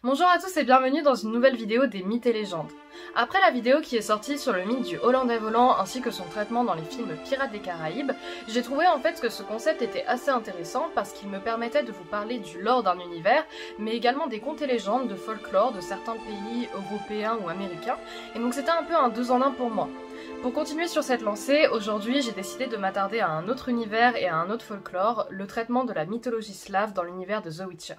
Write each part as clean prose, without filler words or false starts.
Bonjour à tous et bienvenue dans une nouvelle vidéo des mythes et légendes. Après la vidéo qui est sortie sur le mythe du Hollandais volant ainsi que son traitement dans les films Pirates des Caraïbes, j'ai trouvé en fait que ce concept était assez intéressant parce qu'il me permettait de vous parler du lore d'un univers, mais également des contes et légendes de folklore de certains pays européens ou américains, et donc c'était un peu un 2 en 1 pour moi. Pour continuer sur cette lancée, aujourd'hui j'ai décidé de m'attarder à un autre univers et à un autre folklore, le traitement de la mythologie slave dans l'univers de The Witcher.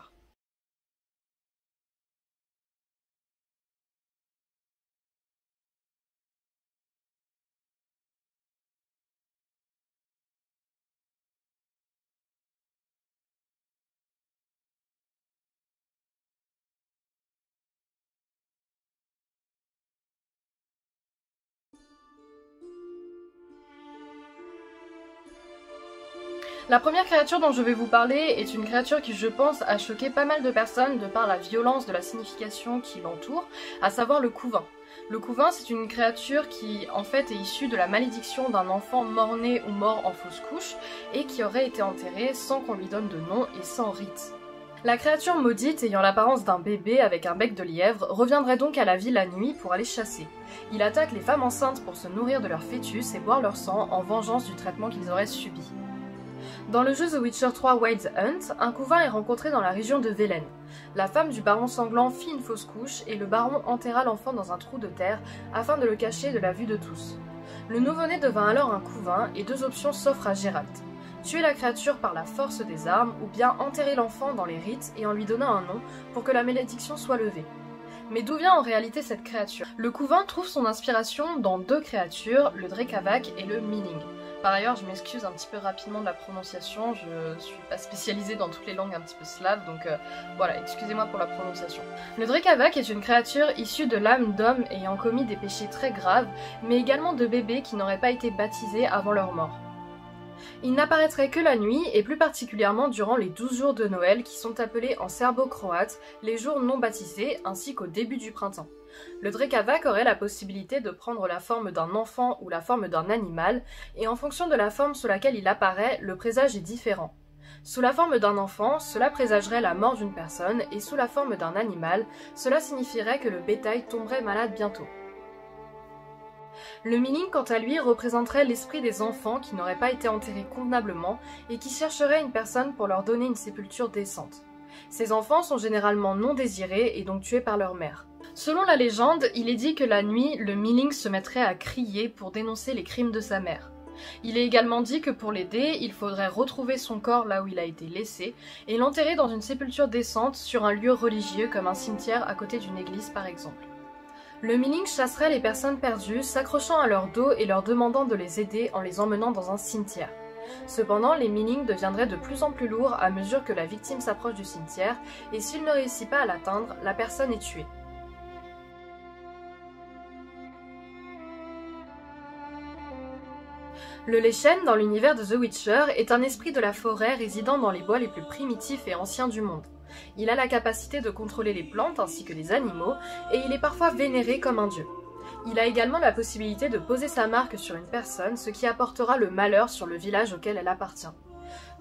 La première créature dont je vais vous parler est une créature qui, je pense, a choqué pas mal de personnes de par la violence de la signification qui l'entoure, à savoir le couvain. Le couvain, c'est une créature qui, en fait, est issue de la malédiction d'un enfant mort-né ou mort en fausse couche, et qui aurait été enterré sans qu'on lui donne de nom et sans rite. La créature maudite, ayant l'apparence d'un bébé avec un bec de lièvre, reviendrait donc à la vie la nuit pour aller chasser. Il attaque les femmes enceintes pour se nourrir de leur fœtus et boire leur sang en vengeance du traitement qu'ils auraient subi. Dans le jeu The Witcher 3 Wild Hunt, un couvain est rencontré dans la région de Velen. La femme du baron sanglant fit une fausse couche et le baron enterra l'enfant dans un trou de terre afin de le cacher de la vue de tous. Le nouveau-né devint alors un couvain et deux options s'offrent à Geralt. Tuer la créature par la force des armes ou bien enterrer l'enfant dans les rites et en lui donnant un nom pour que la malédiction soit levée. Mais d'où vient en réalité cette créature? Le couvain trouve son inspiration dans deux créatures, le Drekavac et le Milling. Par ailleurs, je m'excuse un petit peu rapidement de la prononciation, je suis pas spécialisée dans toutes les langues un petit peu slaves, donc voilà, excusez-moi pour la prononciation. Le Drekavac est une créature issue de l'âme d'hommes ayant commis des péchés très graves, mais également de bébés qui n'auraient pas été baptisés avant leur mort. Il n'apparaîtrait que la nuit, et plus particulièrement durant les 12 jours de Noël qui sont appelés en serbo-croate les jours non baptisés, ainsi qu'au début du printemps. Le Drekavac aurait la possibilité de prendre la forme d'un enfant ou la forme d'un animal, et en fonction de la forme sous laquelle il apparaît, le présage est différent. Sous la forme d'un enfant, cela présagerait la mort d'une personne, et sous la forme d'un animal, cela signifierait que le bétail tomberait malade bientôt. Le Milling, quant à lui, représenterait l'esprit des enfants qui n'auraient pas été enterrés convenablement et qui chercheraient une personne pour leur donner une sépulture décente. Ces enfants sont généralement non désirés et donc tués par leur mère. Selon la légende, il est dit que la nuit, le Milling se mettrait à crier pour dénoncer les crimes de sa mère. Il est également dit que pour l'aider, il faudrait retrouver son corps là où il a été laissé et l'enterrer dans une sépulture décente sur un lieu religieux comme un cimetière à côté d'une église par exemple. Le Milling chasserait les personnes perdues, s'accrochant à leur dos et leur demandant de les aider en les emmenant dans un cimetière. Cependant, les Milling deviendraient de plus en plus lourds à mesure que la victime s'approche du cimetière, et s'il ne réussit pas à l'atteindre, la personne est tuée. Le Lechen, dans l'univers de The Witcher, est un esprit de la forêt résidant dans les bois les plus primitifs et anciens du monde. Il a la capacité de contrôler les plantes ainsi que les animaux, et il est parfois vénéré comme un dieu. Il a également la possibilité de poser sa marque sur une personne, ce qui apportera le malheur sur le village auquel elle appartient.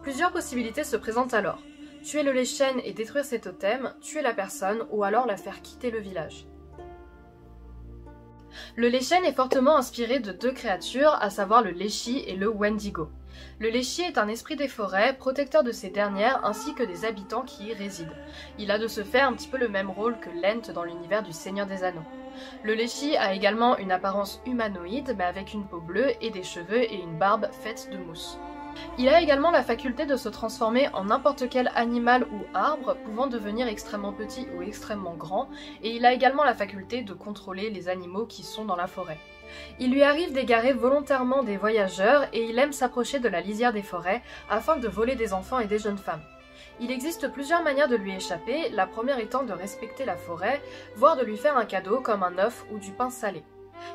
Plusieurs possibilités se présentent alors. Tuer le Lechen et détruire ses totems, tuer la personne, ou alors la faire quitter le village. Le Lechen est fortement inspiré de deux créatures, à savoir le Leshy et le Wendigo. Le Leshy est un esprit des forêts, protecteur de ces dernières ainsi que des habitants qui y résident. Il a de ce fait un petit peu le même rôle que Lent dans l'univers du Seigneur des Anneaux. Le Leshy a également une apparence humanoïde mais avec une peau bleue et des cheveux et une barbe faite de mousse. Il a également la faculté de se transformer en n'importe quel animal ou arbre, pouvant devenir extrêmement petit ou extrêmement grand, et il a également la faculté de contrôler les animaux qui sont dans la forêt. Il lui arrive d'égarer volontairement des voyageurs et il aime s'approcher de la lisière des forêts afin de voler des enfants et des jeunes femmes. Il existe plusieurs manières de lui échapper, la première étant de respecter la forêt, voire de lui faire un cadeau comme un œuf ou du pain salé.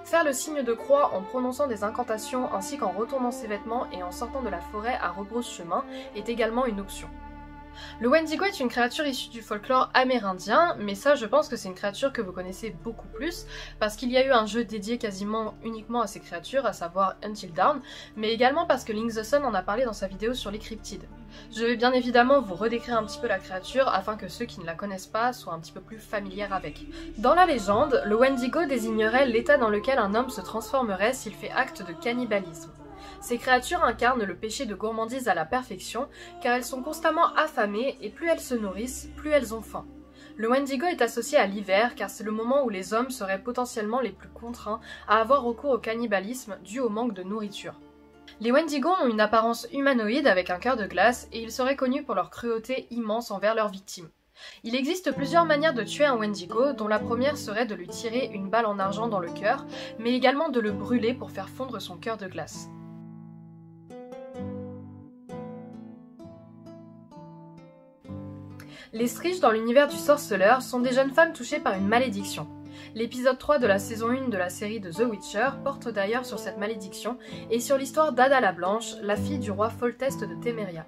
Faire le signe de croix en prononçant des incantations ainsi qu'en retournant ses vêtements et en sortant de la forêt à rebrousse-chemin est également une option. Le Wendigo est une créature issue du folklore amérindien, mais ça je pense que c'est une créature que vous connaissez beaucoup plus, parce qu'il y a eu un jeu dédié quasiment uniquement à ces créatures, à savoir Until Dawn, mais également parce que Link the Sun en a parlé dans sa vidéo sur les cryptides. Je vais bien évidemment vous redécrire un petit peu la créature, afin que ceux qui ne la connaissent pas soient un petit peu plus familiers avec. Dans la légende, le Wendigo désignerait l'état dans lequel un homme se transformerait s'il fait acte de cannibalisme. Ces créatures incarnent le péché de gourmandise à la perfection, car elles sont constamment affamées et plus elles se nourrissent, plus elles ont faim. Le Wendigo est associé à l'hiver car c'est le moment où les hommes seraient potentiellement les plus contraints à avoir recours au cannibalisme dû au manque de nourriture. Les Wendigo ont une apparence humanoïde avec un cœur de glace et ils seraient connus pour leur cruauté immense envers leurs victimes. Il existe plusieurs manières de tuer un Wendigo, dont la première serait de lui tirer une balle en argent dans le cœur, mais également de le brûler pour faire fondre son cœur de glace. Les Striges dans l'univers du sorceleur sont des jeunes femmes touchées par une malédiction. L'épisode 3 de la saison 1 de la série de The Witcher porte d'ailleurs sur cette malédiction et sur l'histoire d'Ada la Blanche, la fille du roi Foltest de Téméria.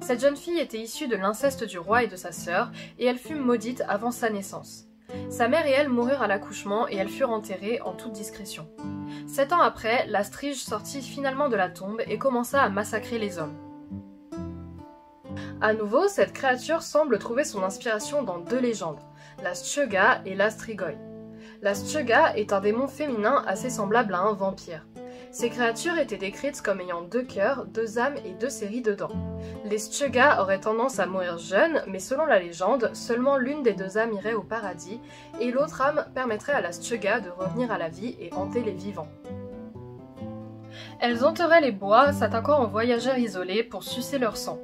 Cette jeune fille était issue de l'inceste du roi et de sa sœur, et elle fut maudite avant sa naissance. Sa mère et elle moururent à l'accouchement et elles furent enterrées en toute discrétion. 7 ans après, la Strige sortit finalement de la tombe et commença à massacrer les hommes. À nouveau, cette créature semble trouver son inspiration dans deux légendes, la Stjöga et la Strigoi. La Stjöga est un démon féminin assez semblable à un vampire. Ces créatures étaient décrites comme ayant 2 cœurs, 2 âmes et 2 séries de dents. Les Stjöga auraient tendance à mourir jeunes, mais selon la légende, seulement l'une des 2 âmes irait au paradis, et l'autre âme permettrait à la Stjöga de revenir à la vie et hanter les vivants. Elles hanteraient les bois, s'attaquant aux voyageurs isolés pour sucer leur sang.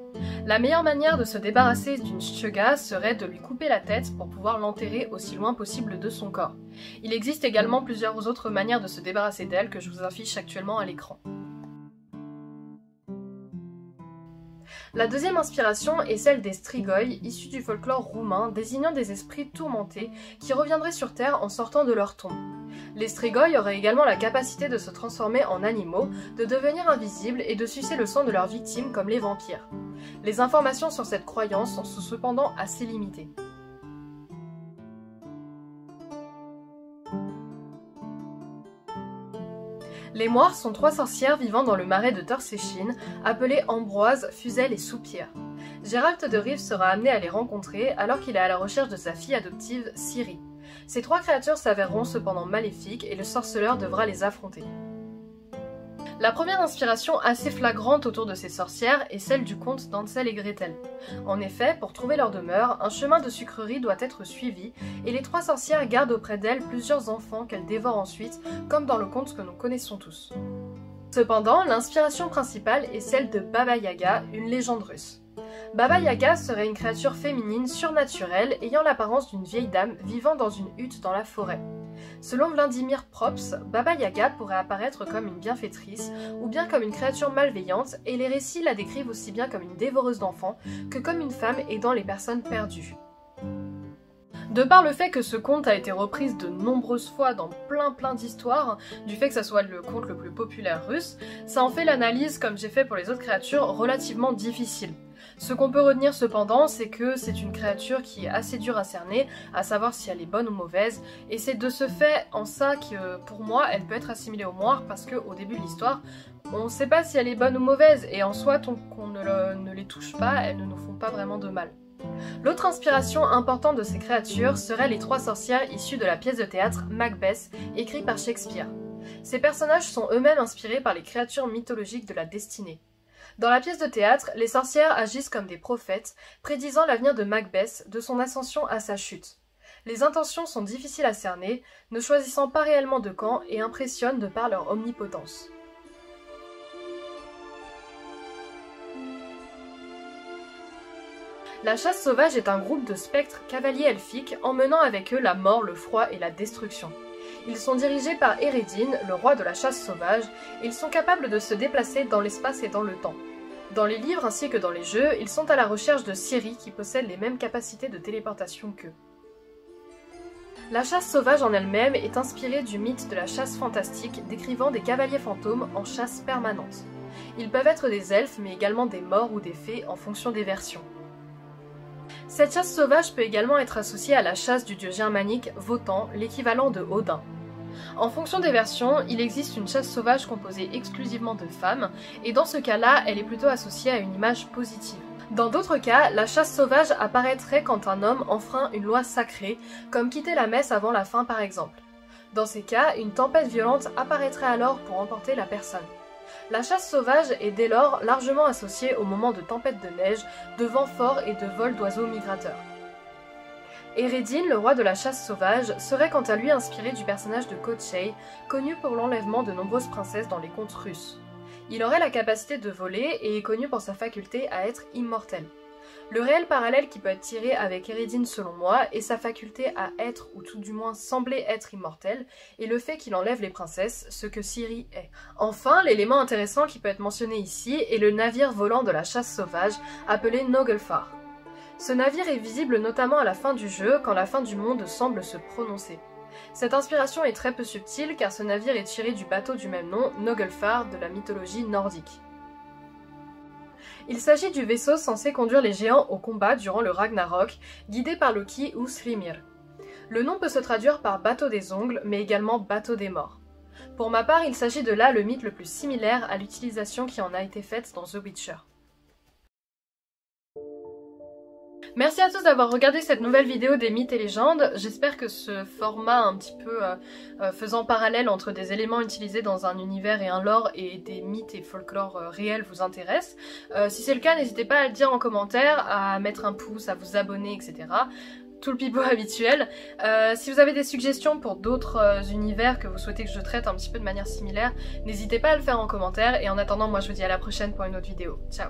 La meilleure manière de se débarrasser d'une Stjöga serait de lui couper la tête pour pouvoir l'enterrer aussi loin possible de son corps. Il existe également plusieurs autres manières de se débarrasser d'elle que je vous affiche actuellement à l'écran. La deuxième inspiration est celle des Strigoi, issus du folklore roumain, désignant des esprits tourmentés qui reviendraient sur Terre en sortant de leur tombe. Les Strigoi auraient également la capacité de se transformer en animaux, de devenir invisibles et de sucer le sang de leurs victimes comme les vampires. Les informations sur cette croyance sont cependant assez limitées. Les Moires sont 3 sorcières vivant dans le marais de Torséchine, appelées Ambroise, Fuzel et Soupir. Gérald de Rive sera amené à les rencontrer alors qu'il est à la recherche de sa fille adoptive, Ciri. Ces 3 créatures s'avéreront cependant maléfiques et le sorceleur devra les affronter. La première inspiration assez flagrante autour de ces sorcières est celle du conte d'Hansel et Gretel. En effet, pour trouver leur demeure, un chemin de sucrerie doit être suivi, et les 3 sorcières gardent auprès d'elles plusieurs enfants qu'elles dévorent ensuite, comme dans le conte que nous connaissons tous. Cependant, l'inspiration principale est celle de Baba Yaga, une légende russe. Baba Yaga serait une créature féminine surnaturelle ayant l'apparence d'une vieille dame vivant dans une hutte dans la forêt. Selon Vladimir Props, Baba Yaga pourrait apparaître comme une bienfaitrice ou bien comme une créature malveillante, et les récits la décrivent aussi bien comme une dévoreuse d'enfants que comme une femme aidant les personnes perdues. De par le fait que ce conte a été repris de nombreuses fois dans plein d'histoires, du fait que ça soit le conte le plus populaire russe, ça en fait l'analyse, comme j'ai fait pour les autres créatures, relativement difficile. Ce qu'on peut retenir cependant, c'est que c'est une créature qui est assez dure à cerner, à savoir si elle est bonne ou mauvaise, et c'est de ce fait en ça que, pour moi, elle peut être assimilée aux moires, parce qu'au début de l'histoire, on ne sait pas si elle est bonne ou mauvaise, et en soi, tant qu'on ne les touche pas, elles ne nous font pas vraiment de mal. L'autre inspiration importante de ces créatures serait les 3 sorcières issues de la pièce de théâtre Macbeth, écrite par Shakespeare. Ces personnages sont eux-mêmes inspirés par les créatures mythologiques de la destinée. Dans la pièce de théâtre, les sorcières agissent comme des prophètes, prédisant l'avenir de Macbeth, de son ascension à sa chute. Les intentions sont difficiles à cerner, ne choisissant pas réellement de camp et impressionnent de par leur omnipotence. La chasse sauvage est un groupe de spectres cavaliers elfiques emmenant avec eux la mort, le froid et la destruction. Ils sont dirigés par Eredin, le roi de la chasse sauvage, et ils sont capables de se déplacer dans l'espace et dans le temps. Dans les livres ainsi que dans les jeux, ils sont à la recherche de Ciri qui possède les mêmes capacités de téléportation qu'eux. La chasse sauvage en elle-même est inspirée du mythe de la chasse fantastique décrivant des cavaliers fantômes en chasse permanente. Ils peuvent être des elfes mais également des morts ou des fées en fonction des versions. Cette chasse sauvage peut également être associée à la chasse du dieu germanique Wotan, l'équivalent de Odin. En fonction des versions, il existe une chasse sauvage composée exclusivement de femmes, et dans ce cas-là, elle est plutôt associée à une image positive. Dans d'autres cas, la chasse sauvage apparaîtrait quand un homme enfreint une loi sacrée, comme quitter la messe avant la fin par exemple. Dans ces cas, une tempête violente apparaîtrait alors pour emporter la personne. La chasse sauvage est dès lors largement associée au moment de tempêtes de neige, de vents forts et de vols d'oiseaux migrateurs. Eredin, le roi de la chasse sauvage, serait quant à lui inspiré du personnage de Koschei, connu pour l'enlèvement de nombreuses princesses dans les contes russes. Il aurait la capacité de voler et est connu pour sa faculté à être immortel. Le réel parallèle qui peut être tiré avec Eredin selon moi est sa faculté à être, ou tout du moins sembler être immortel, et le fait qu'il enlève les princesses, ce que Ciri est. Enfin, l'élément intéressant qui peut être mentionné ici est le navire volant de la chasse sauvage, appelé Naglfar. Ce navire est visible notamment à la fin du jeu, quand la fin du monde semble se prononcer. Cette inspiration est très peu subtile car ce navire est tiré du bateau du même nom, Naglfar, de la mythologie nordique. Il s'agit du vaisseau censé conduire les géants au combat durant le Ragnarok, guidé par Loki ou Slimir. Le nom peut se traduire par bateau des ongles, mais également bateau des morts. Pour ma part, il s'agit de là le mythe le plus similaire à l'utilisation qui en a été faite dans The Witcher. Merci à tous d'avoir regardé cette nouvelle vidéo des mythes et légendes. J'espère que ce format un petit peu faisant parallèle entre des éléments utilisés dans un univers et un lore et des mythes et folklore réels vous intéresse. Si c'est le cas, n'hésitez pas à le dire en commentaire, à mettre un pouce, à vous abonner, etc. Tout le pipeau habituel. Si vous avez des suggestions pour d'autres univers que vous souhaitez que je traite un petit peu de manière similaire, n'hésitez pas à le faire en commentaire. Et en attendant, moi je vous dis à la prochaine pour une autre vidéo. Ciao!